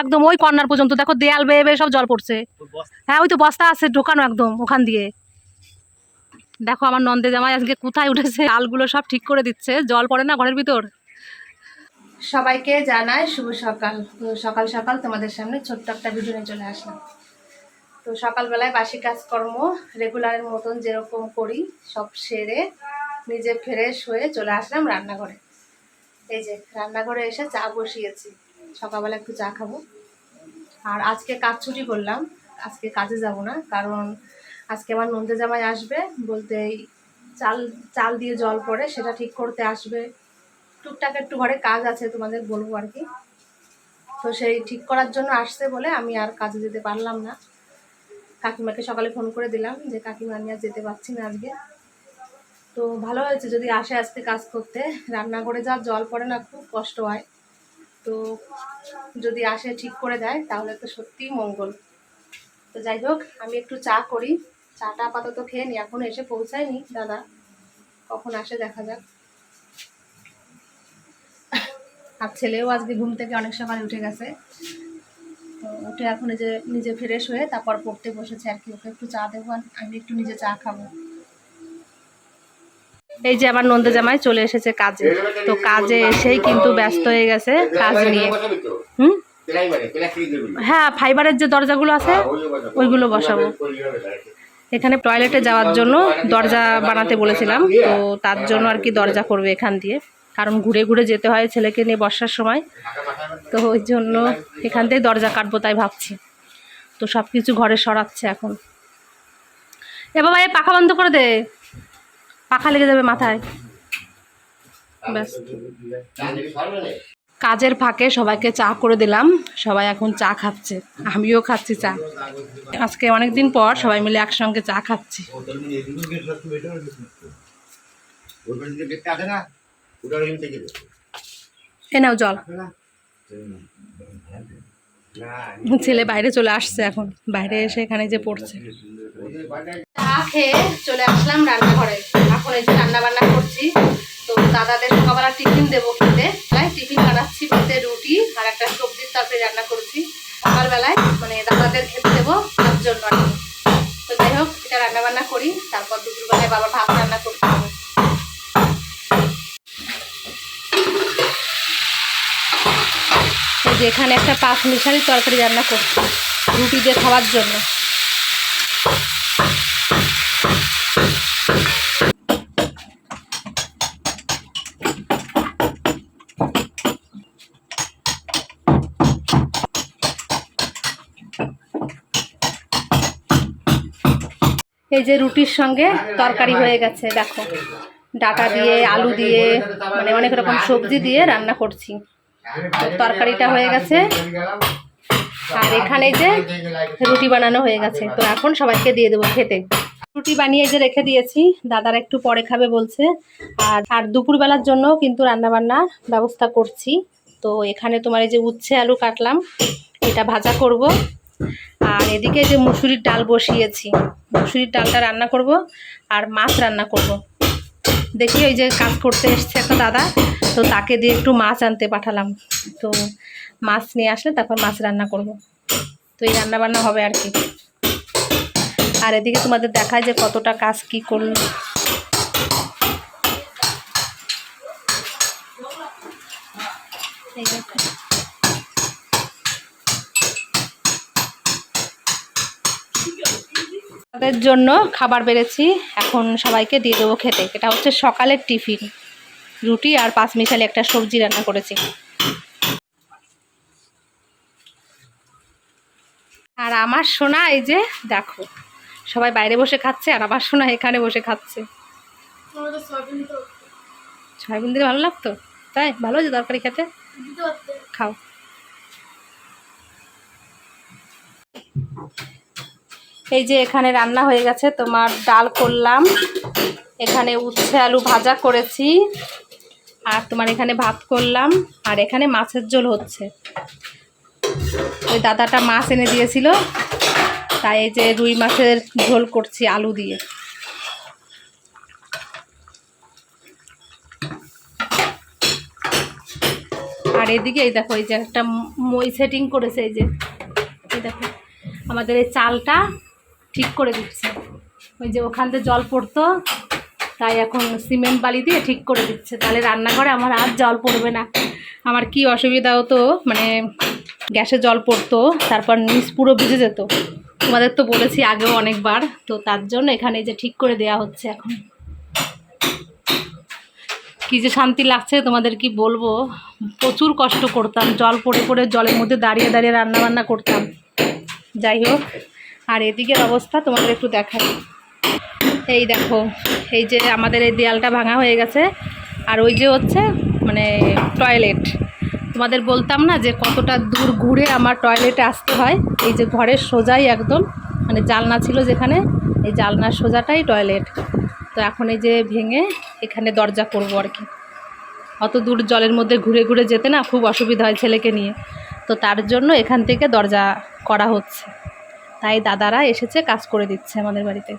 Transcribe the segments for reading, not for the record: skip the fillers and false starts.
একদম ওই কর্নার পর্যন্ত দেখো, দেয়াল বেয়ে বেয়ে সব জল পড়ছে। হ্যাঁ ওই তো বস্তা আছে ঢোকানো একদম ওখান দিয়ে। দেখো আমার নন্দে জামাই আজকে কোথায় উঠেছে, আলগুলো সব ঠিক করে দিচ্ছে, জল পড়ে না ঘরের ভিতর। সবাইকে জানাই শুভ সকাল। তো সকাল সকাল তোমাদের সামনে ছোট্ট একটা ভিডিও নিয়ে চলে আসলাম। তো সকালবেলায় বাসি কাজকর্ম রেগুলারের মতন যেরকম করি সব সেরে নিজে ফ্রেশ হয়ে চলে আসলাম রান্নাঘরে। এই যে রান্নাঘরে এসে চা বসিয়েছি, সকালবেলা একটু চা খাবো। আর আজকে কাজ ছুটি করলাম, আজকে কাজে যাব না, কারণ আজকে আমার নন্দে জামাই আসবে বলতে এই চাল চাল দিয়ে জল পড়ে সেটা ঠিক করতে আসবে। টুকটাক একটু ঘরে কাজ আছে তোমাদের বলবো আর কি। তো সেই ঠিক করার জন্য আসছে বলে আমি আর কাজে যেতে পারলাম না। কাকিমাকে সকালে ফোন করে দিলাম যে কাকিমা আমি আর যেতে পারছি না আজকে। তো ভালো হয়েছে যদি আসে আজকে কাজ করতে, রান্নাঘরে যা জল পড়ে না খুব কষ্ট হয়। তো যদি আসে ঠিক করে দেয় তাহলে তো সত্যিই মঙ্গল। তো যাই হোক আমি একটু চা করি, চাটা আপাতত খেয়ে নিই, এখন এসে পৌঁছায়নি দাদা, কখন আসে দেখা যাক। আর ছেলেও আজকে ঘুম থেকে অনেক সকালে উঠে গেছে, তো উঠে এখন এই যে নিজে ফ্রেশ হয়ে তারপর পড়তে বসেছে আর কি। ওকে একটু চা দেবো, আমি একটু নিজে চা খাবো। এই যে আমার নন্দে জামাই চলে এসেছে কাজে, তো কাজে এসেই কিন্তু ব্যস্ত হয়ে গেছে কাজ নিয়ে। হ্যাঁ ফাইবারের যে দরজাগুলো আছে ওইগুলো বসাবো। এখানে টয়লেটে যাওয়ার জন্য দরজা বানাতে বলেছিলাম, তো তার জন্য আর কি দরজা করবে এখান দিয়ে, কারণ ঘুরে ঘুরে যেতে হয় ছেলেকে নিয়ে বর্ষার সময়, তো ওই জন্য এখান থেকে দরজা কাটবো তাই ভাবছি। তো সব কিছু ঘরে সরাচ্ছে এখন। এ বাবা এই পাখা বন্ধ করে দে, পাখা লেগে যাবে মাথায়। ব্যাস কাজের ফাঁকে সবাইকে চা করে দিলাম, সবাই এখন চা খাচ্ছে, আমিও খাচ্ছি চা। আজকে অনেকদিন পর সবাই মিলে একসঙ্গে চা খাচ্ছি। এ নাও জল। ছেলে বাইরে চলে আসছে, এখন বাইরে এসে এখানে যে পড়ছে। চা খেয়ে চলে আসলাম রান্নাঘরে, এখন এই যে রান্না বান্না করছি। তো দাদাদের সকালবেলা টিফিন দেবো খেতে, তাই টিফিন বানাচ্ছি বলতে রুটি আর একটা সবজির তরকারি রান্না করছি সকালবেলায়, মানে দাদাদের খেতে দেবো তার জন্য আর কি। তো যাই হোক এটা রান্না বান্না করি, তারপর দুপুরবেলায় বাবার ভাত রান্না করতে হবে। এই যে এখানে একটা পাঁচ মিশালি তরকারি রান্না করছি রুটি দিয়ে খাওয়ার জন্য। এই যে রুটির সঙ্গে তরকারি হয়ে গেছে, দেখো ডাটা দিয়ে আলু দিয়ে মানে অনেক রকম সবজি দিয়ে রান্না করছি। তরকারিটা হয়ে গেছে আর এখানে যে রুটি বানানো হয়ে গেছে, তো এখন সবাইকে দিয়ে দেবো খেতে। রুটি বানিয়ে যে রেখে দিয়েছি, দাদারা একটু পরে খাবে বলছে। আর দুপুরবেলার জন্য কিন্তু রান্নাবান্নার ব্যবস্থা করছি। তো এখানে তোমার এই যে উচ্ছে আলু কাটলাম, এটা ভাজা করব। আর এদিকে যে মুসুরির ডাল বসিয়েছি, মুসুরির ডালটা রান্না করব আর মাছ রান্না করব। দেখি ওই যে কাজ করতে এসছে একটা দাদা, তো তাকে দিয়ে একটু মাছ আনতে পাঠালাম, তো মাছ নিয়ে আসলে তারপর মাছ রান্না করব। তো এই রান্না বান্না হবে আর কি। আর এদিকে তোমাদের দেখায় যে কতটা কাজ কি করল। এই দেখো তাদের জন্য খাবার বেড়েছি, এখন সবাইকে দিয়ে দেবো খেতে। এটা হচ্ছে সকালের টিফিন, রুটি আর পাঁচ মিশালি একটা সবজি রান্না করেছি। আর আমার সোনা এই যে দেখো সবাই বাইরে বসে খাচ্ছে আর আমার সোনা এখানে বসে খাচ্ছে। সয়াবিন দিলে ভালো লাগতো, তাই ভালো হয়েছে তরকারি খেতে, খাও। এই যে এখানে রান্না হয়ে গেছে, তোমার ডাল করলাম, এখানে উচ্ছে আলু ভাজা করেছি, আর তোমার এখানে ভাত করলাম, আর এখানে মাছের ঝোল হচ্ছে। ওই দাদাটা মাছ এনে দিয়েছিল, তাই এই যে রুই মাছের ঝোল করছি আলু দিয়ে। আর আর এদিকে এই দেখো এই যে একটা মই সেটিং করেছে, এই দেখো আমাদের এই চালটা ঠিক করে দিচ্ছে। ওই যে ওখান থেকে জল পড়তো, তাই এখন সিমেন্ট বালি দিয়ে ঠিক করে দিচ্ছে, তাহলে রান্নাঘরে আমার আর জল পড়বে না। আমার কি অসুবিধা হতো, মানে গ্যাসে জল পড়তো, তারপর নিচ পুরো ভিজে যেত। তোমাদের তো বলেছি আগেও অনেকবার, তো তার জন্য এখানে যে ঠিক করে দেয়া হচ্ছে। এখন কী যে শান্তি লাগছে তোমাদের কি বলবো। প্রচুর কষ্ট করতাম, জল পড়ে পড়ে জলের মধ্যে দাঁড়িয়ে দাঁড়িয়ে রান্না বান্না করতাম। যাই হোক, আর এদিকের অবস্থা তোমাদের একটু দেখাই। এই দেখো, এই যে আমাদের এই দেয়ালটা ভাঙা হয়ে গেছে, আর ওই যে হচ্ছে মানে টয়লেট। তোমাদের বলতাম না যে কতটা দূর ঘুরে আমার টয়লেটে আসতে হয়। এই যে ঘরের সোজাই একদম, মানে জানলা ছিল যেখানে, এই জানলার সোজাটাই টয়লেট। তো এখন এই যে ভেঙে এখানে দরজা করব আর কি। অত দূর জলের মধ্যে ঘুরে ঘুরে যেতে না খুব অসুবিধা হয় ছেলেকে নিয়ে, তো তার জন্য এখান থেকে দরজা করা হচ্ছে। তাই দাদারা এসেছে, কাজ করে দিচ্ছে আমাদের বাড়িতে।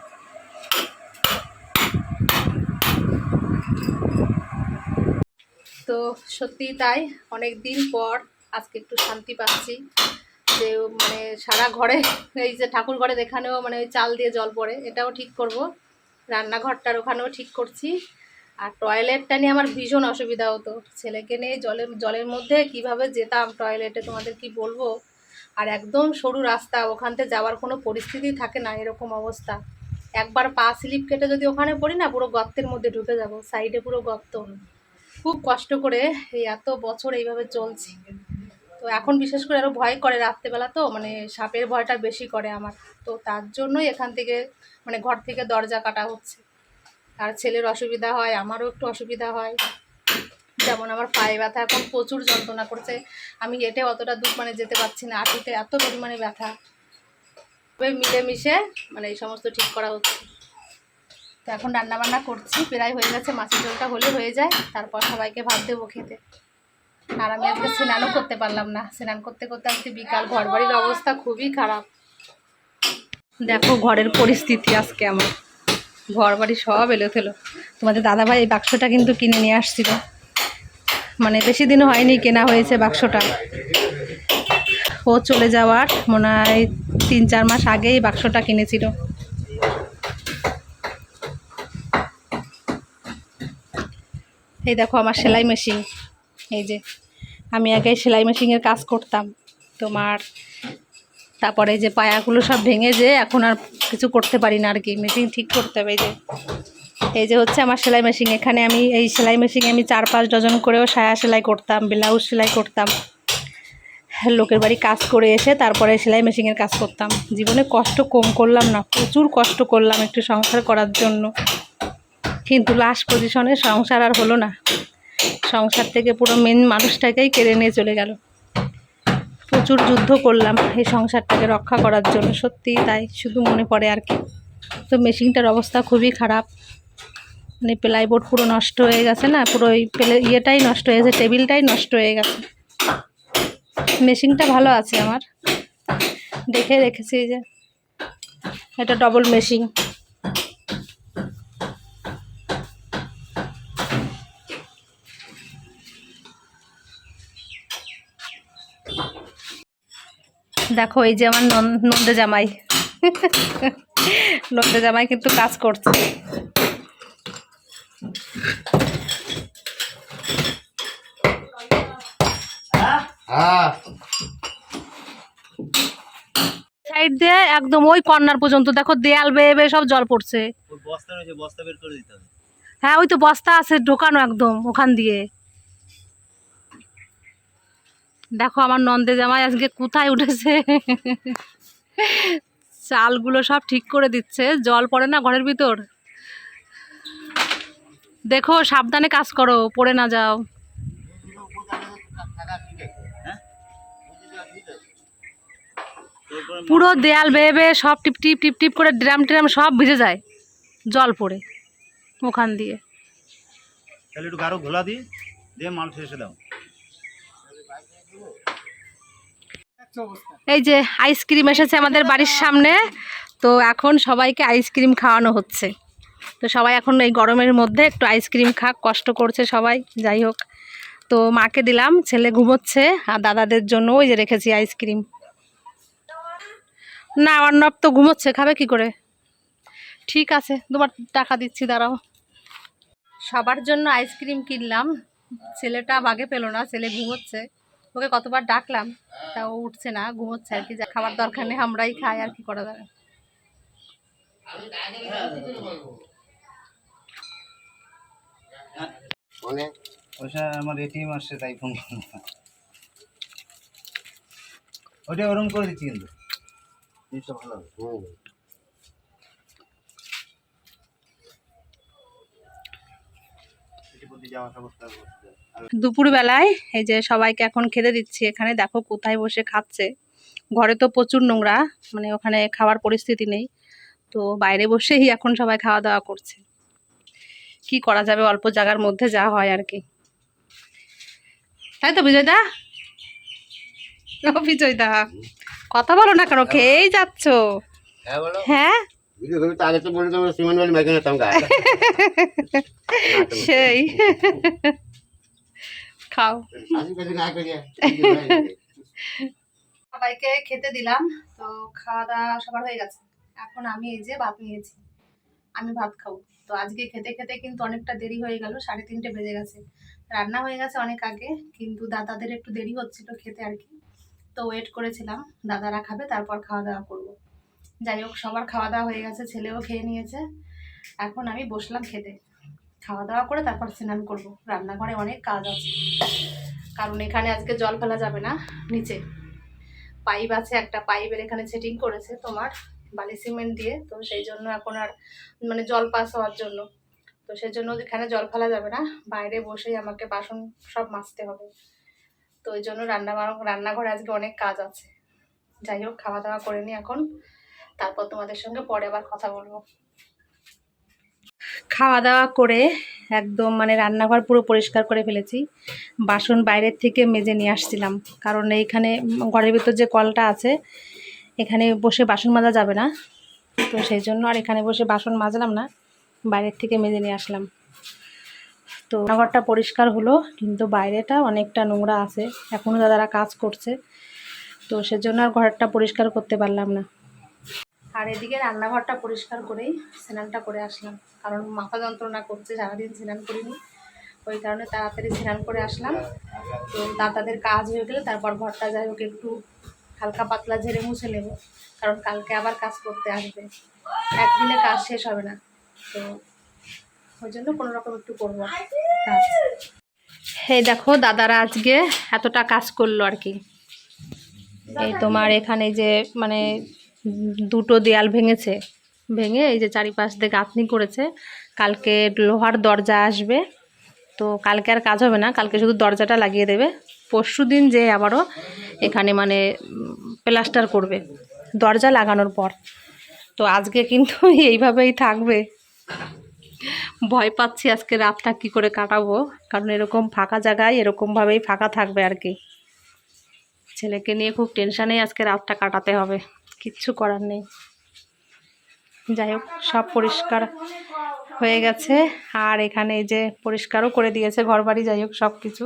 তো সত্যি তাই, অনেক দিন পর আজকে একটু শান্তি পাচ্ছি। যে মানে সারা ঘরে এই যে ঠাকুর ঘরে এখানেও মানে ওই চাল দিয়ে জল পড়ে, এটাও ঠিক করব। রান্নাঘরটার ওখানেও ঠিক করছি। আর টয়লেটটা নিয়ে আমার ভীষণ অসুবিধা হতো, ছেলেকে নিয়ে জলের মধ্যে কিভাবে যেতাম টয়লেটে তোমাদের কি বলবো। আর একদম সরু রাস্তা, ওখান থেকে যাওয়ার কোনো পরিস্থিতি থাকে না, এরকম অবস্থা। একবার পা স্লিপ কেটে যদি ওখানে পড়ি না, পুরো গর্তের মধ্যে ঢুকে যাব, সাইডে পুরো গর্ত। খুব কষ্ট করে এই এত বছর এইভাবে চলছি। তো এখন বিশেষ করে আরও ভয় করে রাত্রেবেলা, তো মানে সাপের ভয়টা বেশি করে আমার। তো তার জন্যই এখান থেকে মানে ঘর থেকে দরজা কাটা হচ্ছে। আর ছেলের অসুবিধা হয়, আমারও একটু অসুবিধা হয়। যেমন আমার পায়ে ব্যথা এখন প্রচুর যন্ত্রণা করছে, আমি হেঁটে অতটা দূর মানে যেতে পারছি না, হাঁটুতে এত পরিমাণে ব্যথা। তবে মিলেমিশে মানে এই সমস্ত ঠিক করা হচ্ছে। তো এখন রান্নাবান্না করছি, প্রায় হয়ে গেছে, মাছের ঝোলটা হলে হয়ে যায়, তারপর সবাইকে ভাত দেবো খেতে। আর আমি আজকে স্নানও করতে পারলাম না, স্নান করতে করতে আজকে বিকাল। ঘরবাড়ির অবস্থা খুবই খারাপ, দেখো ঘরের পরিস্থিতি আজকে আমার, ঘরবাড়ি সব এলোথেলো। তোমাদের দাদাভাই এই বাক্সটা কিন্তু কিনে নিয়ে আসছিল, মানে বেশি দিনও হয়নি কেনা হয়েছে বাক্সটা। ও চলে যাওয়ার মনে হয় 3-4 মাস আগেই বাক্সটা কিনেছিল। এই দেখো আমার সেলাই মেশিন, এই যে আমি আগে সেলাই মেশিনের কাজ করতাম তোমার, তারপরে যে পায়াগুলো সব ভেঙে যে এখন আর কিছু করতে পারি না আর কি, মেশিন ঠিক করতে হবে। এই যে হচ্ছে আমার সেলাই মেশিন। এখানে আমি এই সেলাই মেশিনে আমি 4-5 ডজন করেও সায়া সেলাই করতাম, ব্লাউজ সেলাই করতাম। লোকের বাড়ি কাজ করে এসে তারপরে সেলাই মেশিনের কাজ করতাম। জীবনে কষ্ট কম করলাম না, প্রচুর কষ্ট করলাম একটু সংসার করার জন্য, কিন্তু লাস্ট পজিশনে সংসার আর হলো না। সংসার থেকে পুরো মেন মানুষটাকেই কেড়ে নিয়ে চলে গেল। প্রচুর যুদ্ধ করলাম এই সংসারটাকে রক্ষা করার জন্য, সত্যিই তাই, শুধু মনে পড়ে আর কি। তো মেশিনটার অবস্থা খুবই খারাপ, মানে প্লাইবোর্ড পুরো নষ্ট হয়ে গেছে না, পুরো ওই ইয়েটাই নষ্ট হয়ে গেছে, টেবিলটাই নষ্ট হয়ে গেছে। মেশিনটা ভালো আছে আমার, দেখে রেখেছি। যে এটা ডবল মেশিন। দেখো এই যে আমার নন্দে জামাই নন্দে জামাই কিন্তু কাজ করছে। সাইড দিয়ে একদম ওই কর্নার পর্যন্ত দেখো দেয়াল বেয়ে বেয়ে সব জল পড়ছে। হ্যাঁ ওই তো বস্তা আছে ঢোকানো একদম ওখান দিয়ে। দেখো আমার নন্দে জামাই আজকে কোথায় উঠেছে চালগুলো সব ঠিক করে দিচ্ছে, জল পড়ে না ঘরের ভিতর। দেখো সাবধানে কাজ করো, পড়ে না যাও। পুরো দেয়াল বেয়ে বেয়ে সব টিপ টিপ টিপ টিপ করে ড্রাম ট্রাম সব ভিজে যায় জল পড়ে ওখান দিয়ে। তাহলে একটু গাঢ় ঘোলা দিয়ে দিয়ে মাল শেষে দাও। এই যে আইসক্রিম এসেছে আমাদের বাড়ির সামনে, তো এখন সবাইকে আইসক্রিম খাওয়ানো হচ্ছে। তো সবাই এখন এই গরমের মধ্যে একটু আইসক্রিম খাক, কষ্ট করছে সবাই। যাই হোক, তো মাকে দিলাম, ছেলে ঘুমোচ্ছে, আর দাদাদের জন্য ওই যে রেখেছি আইসক্রিম। না অর্ণব তো ঘুমোচ্ছে, খাবে কি করে? ঠিক আছে, তোমার টাকা দিচ্ছি, দাঁড়াও। সবার জন্য আইসক্রিম কিনলাম, ছেলেটা বাগে পেলো না, ছেলে ঘুমোচ্ছে। ওকে কতবার ডাকলাম, তা ও উঠছে না, ঘুমোচ্ছে আর কি। যা খাবার দরকার নেই, আমরাই খাই, আর কি করা যাবে। ওইটা আমার এটিএম আসছে তাই ফোন ওটা ওরকম করে দিচ্ছি কিন্তু জিনিসটা ভালো হবে। দুপুরবেলায় এই যে সবাইকে এখন খেতে দিচ্ছি। এখানে দেখো কোথায় বসে খাচ্ছে। ঘরে তো প্রচুর নোংরা, মানে ওখানে খাওয়ার পরিস্থিতি নেই, তো বাইরে বসেই এখন সবাই খাওয়া দাওয়া করছে। কি করা যাবে, অল্প জায়গার মধ্যে যা হয় আর কি, তাই তো বিজয়দা? ও বিজয়দা, কথা বলো না কেন, খেয়েই যাচ্ছ? হ্যাঁ সেই খাও। সবাইকে খেতে দিলাম, তো খাওয়া দাওয়া সবার হয়ে গেছে। এখন আমি এই যে ভাত নিয়েছি, আমি ভাত খাবো। তো আজকে খেতে খেতে কিন্তু অনেকটা দেরি হয়ে গেল, 3:30 বেজে গেছে। রান্না হয়ে গেছে অনেক আগে, কিন্তু দাদাদের একটু দেরি হচ্ছিল খেতে আর কি, তো ওয়েট করেছিলাম দাদারা খাবে তারপর খাওয়া দাওয়া করবো। যাই হোক, সবার খাওয়া দাওয়া হয়ে গেছে, ছেলেও খেয়ে নিয়েছে। এখন আমি বসলাম খেতে, খাওয়া দাওয়া করে তারপর স্নান করবো। রান্নাঘরে অনেক কাজ আছে, কারণ এখানে আজকে জল ফেলা যাবে না, নিচে পাইপ আছে, একটা পাইপের এখানে সেটিং করেছে তোমার বালি সিমেন্ট দিয়ে, তো সেই জন্য এখন আর মানে জল পাস হওয়ার জন্য, তো সেই জন্য এখানে জল ফেলা যাবে না, বাইরে বসেই আমাকে বাসন সব মাজতে হবে। তো ওই জন্য রান্নাঘরে আজকে অনেক কাজ আছে। যাই হোক, খাওয়া দাওয়া করে নি এখন, তারপর তোমাদের সঙ্গে পরে আবার কথা বলবো। খাওয়া দাওয়া করে একদম মানে রান্নাঘর পুরো পরিষ্কার করে ফেলেছি। বাসন বাইরের থেকে মেজে নিয়ে আসছিলাম, কারণ এইখানে ঘরের ভিতর যে কলটা আছে, এখানে বসে বাসন মাজা যাবে না, তো সেই জন্য আর এখানে বসে বাসন মাজলাম না, বাইরের থেকে মেজে নিয়ে আসলাম। তো রান্নাঘরটা পরিষ্কার হলো, কিন্তু বাইরেটা অনেকটা নোংরা আছে, এখনও দাদারা কাজ করছে, তো সেজন্য আর ঘরটা পরিষ্কার করতে পারলাম না। আর এদিকে রান্নাঘরটা পরিষ্কার করেই স্নানটা করে আসলাম, কারণ মাথা যন্ত্রণা করছে, সারাদিন স্নান করিনি, ওই কারণে তাড়াতাড়ি স্নান করে আসলাম। তো দাদাদের কাজ হয়ে গেলে তারপর ঘরটা যাই হোক একটু হালকা পাতলা ঝেড়ে মুছে নেব, কারণ কালকে আবার কাজ করতে আসবে, একদিনে কাজ শেষ হবে না, তো ওই জন্য কোনো রকম একটু করবো কাজ। এই দেখো দাদারা আজকে এতটা কাজ করলো আর কি। এই তোমার এখানে যে মানে দুটো দেয়াল ভেঙেছে, ভেঙে এই যে চারিপাশ দিয়ে গাঁথনি করেছে। কালকে লোহার দরজা আসবে, তো কালকে আর কাজ হবে না, কালকে শুধু দরজাটা লাগিয়ে দেবে। পরশুদিন যে আবারও এখানে মানে প্লাস্টার করবে দরজা লাগানোর পর। তো আজকে কিন্তু এইভাবেই থাকবে, ভয় পাচ্ছি আজকে রাতটা কি করে কাটাবো, কারণ এরকম ফাঁকা জায়গায় এরকমভাবেই ফাঁকা থাকবে আর কি। ছেলেকে নিয়ে খুব টেনশানেই আজকে রাতটা কাটাতে হবে, কিচ্ছু করার নেই। যাই হোক, সব পরিষ্কার হয়ে গেছে, আর এখানে এই যে পরিষ্কারও করে দিয়েছে ঘরবাড়ি। যাই হোক, সব কিছু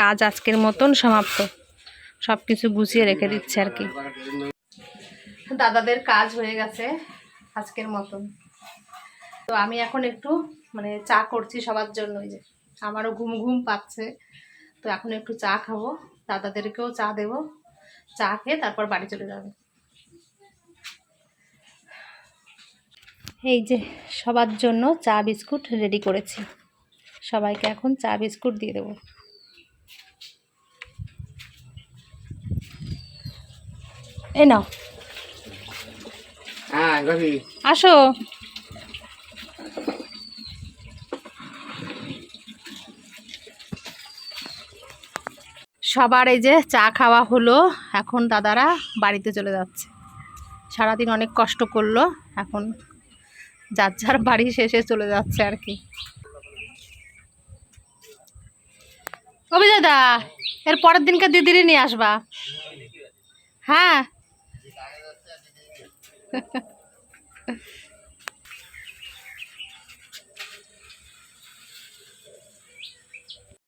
কাজ আজকের মতন সমাপ্ত, সব কিছু গুছিয়ে রেখে দিচ্ছে আর কি। দাদাদের কাজ হয়ে গেছে আজকের মতন, তো আমি এখন একটু মানে চা করছি সবার জন্য। ওই যে আমারও ঘুম ঘুম পাচ্ছে, তো এখন একটু চা খাবো, দাদাদেরকেও চা দেব, চা খেয়ে তারপর বাড়ি চলে যাবে। এই যে সবার জন্য চা বিস্কুট রেডি করেছি, সবাইকে এখন চা বিস্কুট দিয়ে দেবো। এই নাও, আসো। সবার এই যে চা খাওয়া হলো, এখন দাদারা বাড়িতে চলে যাচ্ছে। সারাদিন অনেক কষ্ট করলো, এখন যার যার বাড়ি শেষে চলে যাচ্ছে আর কি। অভিজয়দা, এর পরের দিনকে দিদিরই নিয়ে আসবা। হ্যাঁ